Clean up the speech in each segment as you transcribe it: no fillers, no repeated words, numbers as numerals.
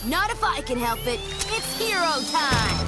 Not if I can help it. It's hero time!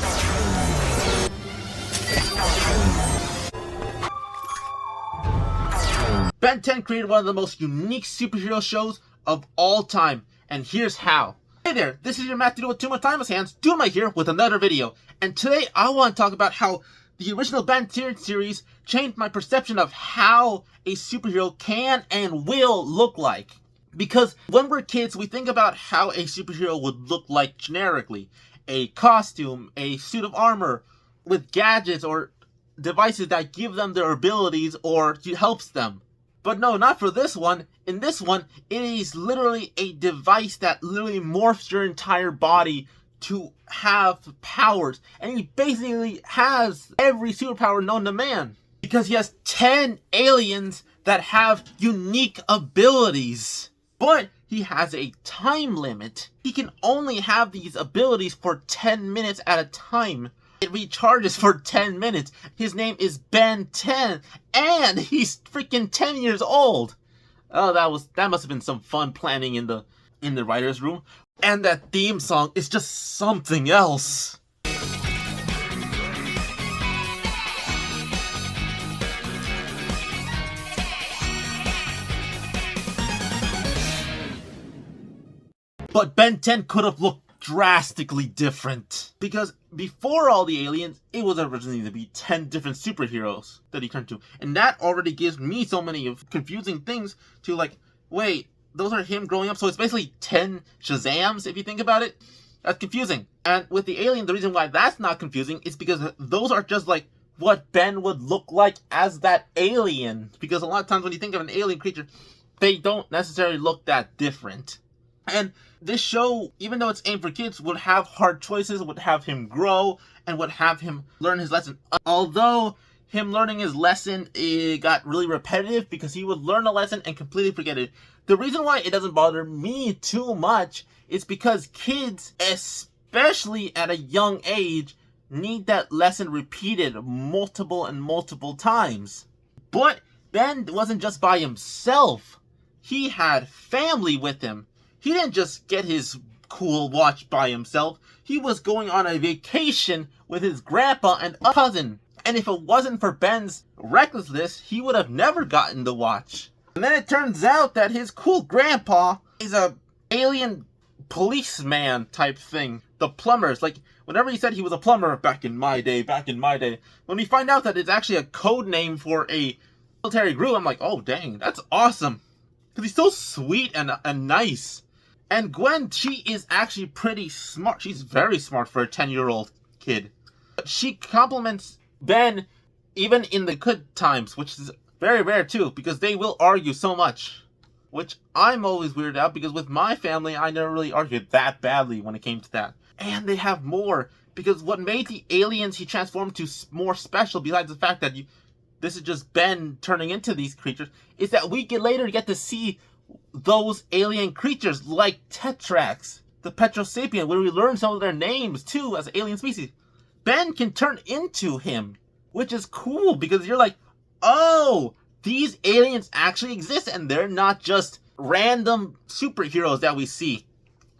Ben 10 created one of the most unique superhero shows of all time, and here's how. Hey there, this is your Matthew with Too Much Time on His Hands, Doomite here with another video, and today I want to talk about how the original Ben 10 series changed my perception of how a superhero can and will look like. Because when we're kids, we think about how a superhero would look like generically. A costume, a suit of armor, with gadgets or devices that give them their abilities or helps them. But no, not for this one. In this one, it is literally a device that literally morphs your entire body to have powers. And he basically has every superpower known to man. Because he has 10 aliens that have unique abilities. But he has a time limit. He can only have these abilities for 10 minutes at a time. It recharges for 10 minutes. His name is Ben 10, and he's freaking 10 years old. Oh, that must have been some fun planning in the writer's room. And that theme song is just something else. But Ben 10 could have looked drastically different. Because before all the aliens, it was originally to be 10 different superheroes that he turned to. And that already gives me so many of confusing things to like, wait, those are him growing up? So it's basically 10 Shazams if you think about it? That's confusing. And with the alien, the reason why that's not confusing is because those are just like what Ben would look like as that alien. Because a lot of times when you think of an alien creature, they don't necessarily look that different. And this show, even though it's aimed for kids, would have hard choices, would have him grow, and would have him learn his lesson. Although him learning his lesson, it got really repetitive because he would learn a lesson and completely forget it. The reason why it doesn't bother me too much is because kids, especially at a young age, need that lesson repeated multiple and multiple times. But Ben wasn't just by himself. He had family with him. He didn't just get his cool watch by himself. He was going on a vacation with his grandpa and a cousin. And if it wasn't for Ben's recklessness, he would have never gotten the watch. And then it turns out that his cool grandpa is a alien policeman type thing. The plumbers. Like, whenever he said he was a plumber back in my day. When we find out that it's actually a code name for a military group, I'm like, oh dang, that's awesome. Because he's so sweet and nice. And Gwen, she is actually pretty smart. She's very smart for a 10-year-old kid. But she compliments Ben even in the good times, which is very rare too, because they will argue so much. Which I'm always weirded out, because with my family, I never really argued that badly when it came to that. And they have more, because what made the aliens he transformed to more special, besides the fact that this is just Ben turning into these creatures, is that we later get to see those alien creatures like Tetrax, the Petrosapien, where we learn some of their names too as alien species. Ben can turn into him, which is cool because you're like, oh, these aliens actually exist and they're not just random superheroes that we see.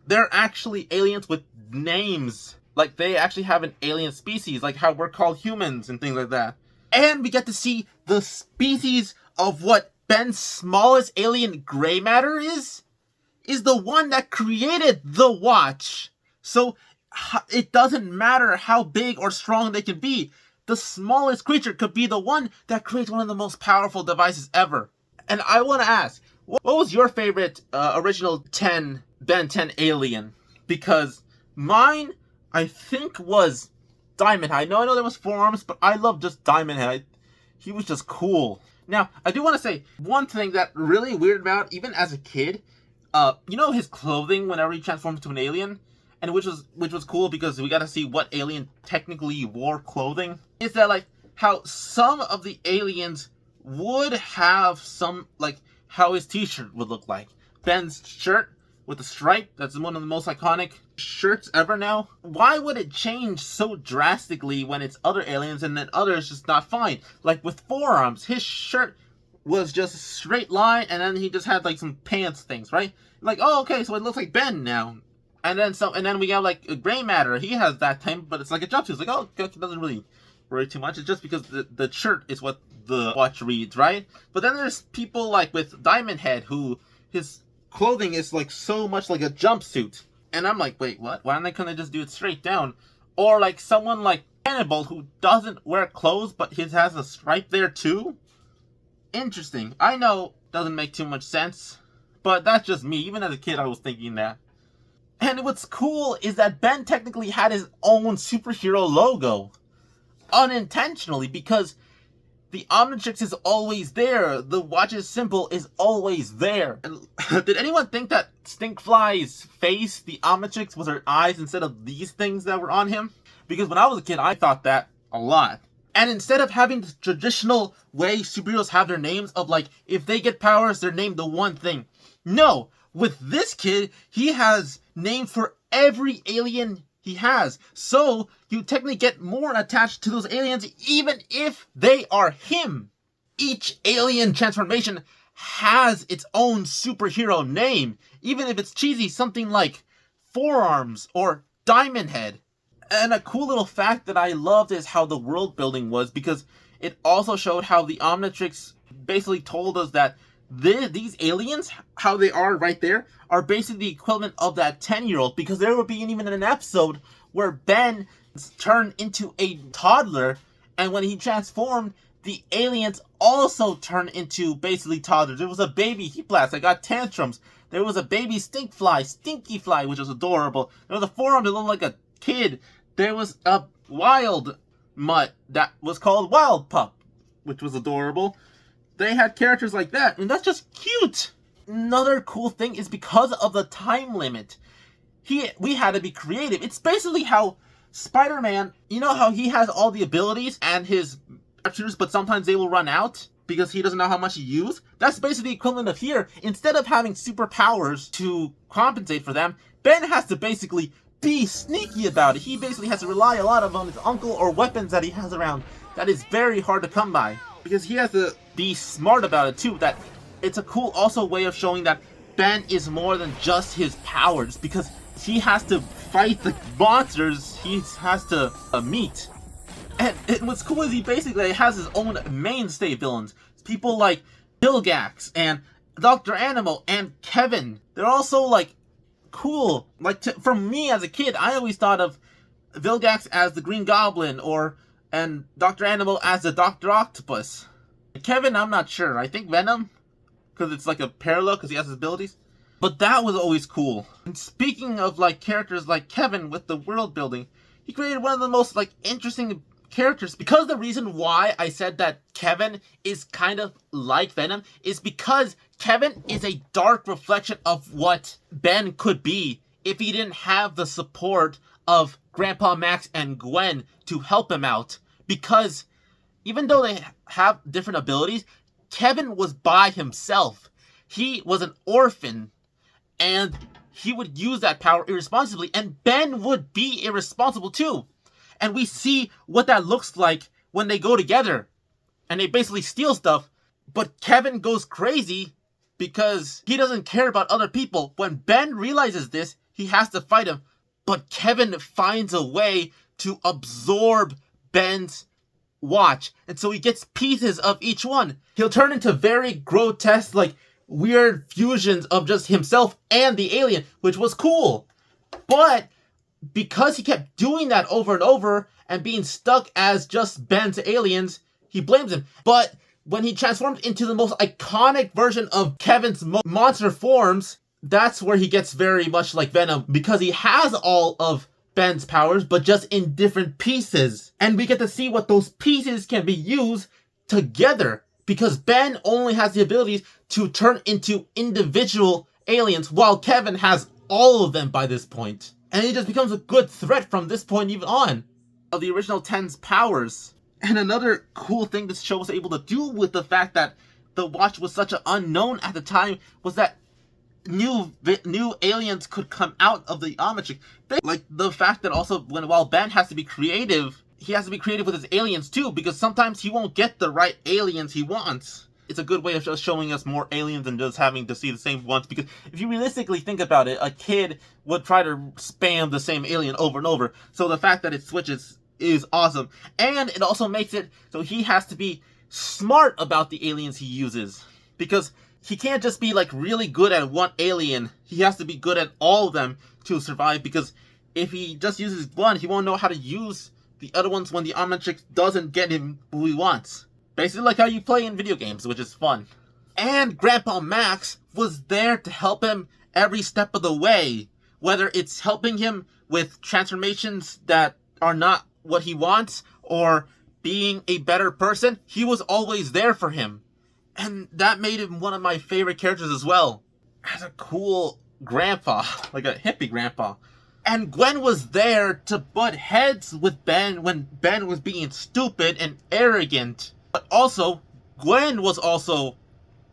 They're actually aliens with names. Like they actually have an alien species, like how we're called humans and things like that. And we get to see the species of what Ben's smallest alien gray matter is the one that created the watch. So it doesn't matter how big or strong they can be. The smallest creature could be the one that creates one of the most powerful devices ever. And I want to ask, what was your favorite original Ben 10 alien? Because mine, I think, was Diamond Head. I know there was Four Arms, but I love just Diamond Head. He was just cool. Now, I do want to say one thing that really weirded me out, even as a kid. You know his clothing whenever he transformed into an alien, and which was cool because we got to see what alien technically wore clothing. Is that like how some of the aliens would have some like how his t-shirt would look like. Ben's shirt with a stripe, that's one of the most iconic shirts ever now. Why would it change so drastically when it's other aliens and then others just not fine? Like with Four Arms, his shirt was just a straight line and then he just had like some pants things, right? Like, oh, okay, so it looks like Ben now. And then we have like Gray Matter. He has that time, but it's like a jumpsuit. It's like, oh, it doesn't really worry too much. It's just because the shirt is what the watch reads, right? But then there's people like with Diamond Head who his clothing is like so much like a jumpsuit. And I'm like, wait, what? Why couldn't they just do it straight down? Or like someone like Cannonball who doesn't wear clothes, but his has a stripe there too? Interesting. I know doesn't make too much sense, but that's just me. Even as a kid, I was thinking that. And what's cool is that Ben technically had his own superhero logo. Unintentionally, because the Omnitrix is always there. The watch's symbol is always there. And did anyone think that Stinkfly's face, the Omnitrix, was her eyes instead of these things that were on him? Because when I was a kid, I thought that a lot. And instead of having the traditional way superheroes have their names of like, if they get powers, they're named the one thing. No, with this kid, he has names for every alien he has. So you technically get more attached to those aliens even if they are him. Each alien transformation has its own superhero name, even if it's cheesy, something like Forearms or Diamond Head. And a cool little fact that I loved is how the world building was, because it also showed how the Omnitrix basically told us that these aliens, how they are right there, are basically the equivalent of that 10-year-old, because there would be even an episode where Ben turned into a toddler, and when he transformed, the aliens also turned into basically toddlers. There was a baby Heat Blast that got tantrums. There was a baby Stinkfly, Stinky Fly, which was adorable. There was a Forearm that looked like a kid. There was a Wild Mutt that was called Wild Pup, which was adorable. They had characters like that, and that's just cute. Another cool thing is because of the time limit, we had to be creative. It's basically how Spider-Man, you know how he has all the abilities and his captures, but sometimes they will run out because he doesn't know how much he used? That's basically the equivalent of here. Instead of having superpowers to compensate for them, Ben has to basically be sneaky about it. He basically has to rely a lot on his uncle or weapons that he has around that is very hard to come by. Because he has to be smart about it too. That it's a cool also way of showing that Ben is more than just his powers, because he has to fight the monsters he has to meet. And what's cool is he basically has his own mainstay villains. People like Vilgax and Dr. Animal and Kevin. They're also like cool. Like for me as a kid, I always thought of Vilgax as the Green Goblin and Dr. Animal as the Dr. Octopus. Kevin, I'm not sure. I think Venom, because it's like a parallel because he has his abilities. But that was always cool. And speaking of like characters like Kevin with the world building, he created one of the most like interesting characters, because the reason why I said that Kevin is kind of like Venom is because Kevin is a dark reflection of what Ben could be if he didn't have the support of Grandpa Max and Gwen to help him out. Because even though they have different abilities, Kevin was by himself. He was an orphan, and he would use that power irresponsibly, and Ben would be irresponsible too. And we see what that looks like when they go together and they basically steal stuff. But Kevin goes crazy because he doesn't care about other people. When Ben realizes this, he has to fight him. But Kevin finds a way to absorb Ben's watch. And so he gets pieces of each one. He'll turn into very grotesque, like weird fusions of just himself and the alien, which was cool. But because he kept doing that over and over and being stuck as just Ben's aliens, he blames him. But when he transformed into the most iconic version of Kevin's monster forms, that's where he gets very much like Venom, because he has all of Ben's powers, but just in different pieces. And we get to see what those pieces can be used together, because Ben only has the abilities to turn into individual aliens, while Kevin has all of them by this point. And he just becomes a good threat from this point even on. Of the original 10's powers. And another cool thing this show was able to do with the fact that the watch was such an unknown at the time was that new aliens could come out of the Omnitrix. Like the fact that also while Ben has to be creative, he has to be creative with his aliens too, because sometimes he won't get the right aliens he wants. it's a good way of just showing us more aliens than just having to see the same ones. Because if you realistically think about it, a kid would try to spam the same alien over and over. So the fact that it switches is awesome. And it also makes it so he has to be smart about the aliens he uses. Because he can't just be like really good at one alien. He has to be good at all of them to survive. Because if he just uses one, he won't know how to use the other ones when the Omnitrix doesn't get him who he wants. Basically like how you play in video games, which is fun. And Grandpa Max was there to help him every step of the way. Whether it's helping him with transformations that are not what he wants, or being a better person, he was always there for him. And that made him one of my favorite characters as well. As a cool grandpa, like a hippie grandpa. And Gwen was there to butt heads with Ben when Ben was being stupid and arrogant. But also, Gwen was also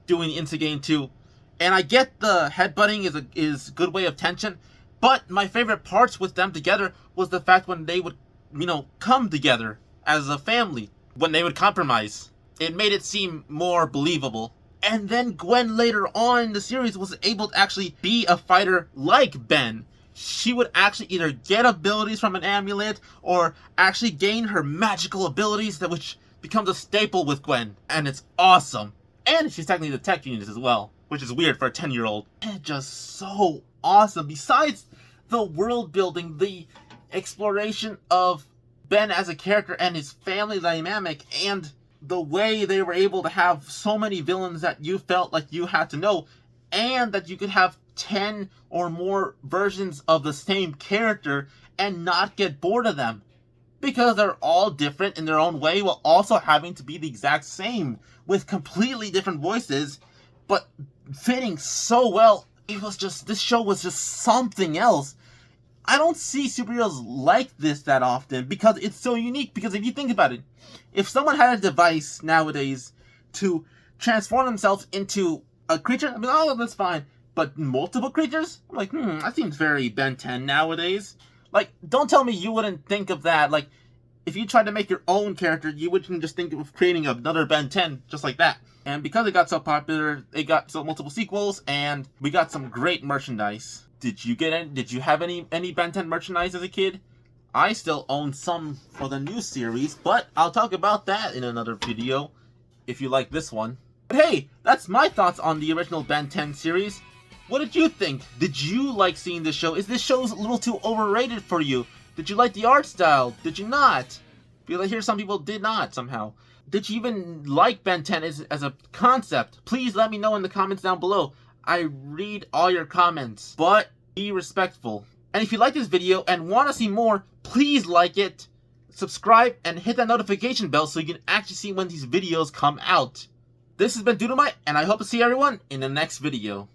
doing instigating too. And I get the headbutting is a good way of tension. But my favorite parts with them together was the fact when they would, come together as a family. When they would compromise. It made it seem more believable. And then Gwen later on in the series was able to actually be a fighter like Ben. She would actually either get abilities from an amulet or actually gain her magical abilities, which becomes a staple with Gwen. And it's awesome. And she's technically the tech genius as well, which is weird for a 10-year-old. And just so awesome. Besides the world building, the exploration of Ben as a character and his family dynamic, and the way they were able to have so many villains that you felt like you had to know, and that you could have 10 or more versions of the same character and not get bored of them. Because they're all different in their own way while also having to be the exact same with completely different voices, but fitting so well. This show was just something else. I don't see superheroes like this that often because it's so unique. Because if you think about it, if someone had a device nowadays to transform themselves into a creature, I mean, oh, that's fine. But multiple creatures? I'm like, that seems very Ben 10 nowadays. Like, don't tell me you wouldn't think of that. Like, if you tried to make your own character, you wouldn't just think of creating another Ben 10 just like that. And because it got so popular, it got multiple sequels, and we got some great merchandise. Did you have any Ben 10 merchandise as a kid? I still own some for the new series, but I'll talk about that in another video if you like this one. But hey, that's my thoughts on the original Ben 10 series. What did you think? Did you like seeing this show? Is this show a little too overrated for you? Did you like the art style? Did you not? Because I hear some people did not somehow. Did you even like Ben 10 as a concept? Please let me know in the comments down below. I read all your comments, but be respectful. And if you like this video and want to see more, please like it, subscribe, and hit that notification bell so you can actually see when these videos come out. This has been Doodlemite, and I hope to see everyone in the next video.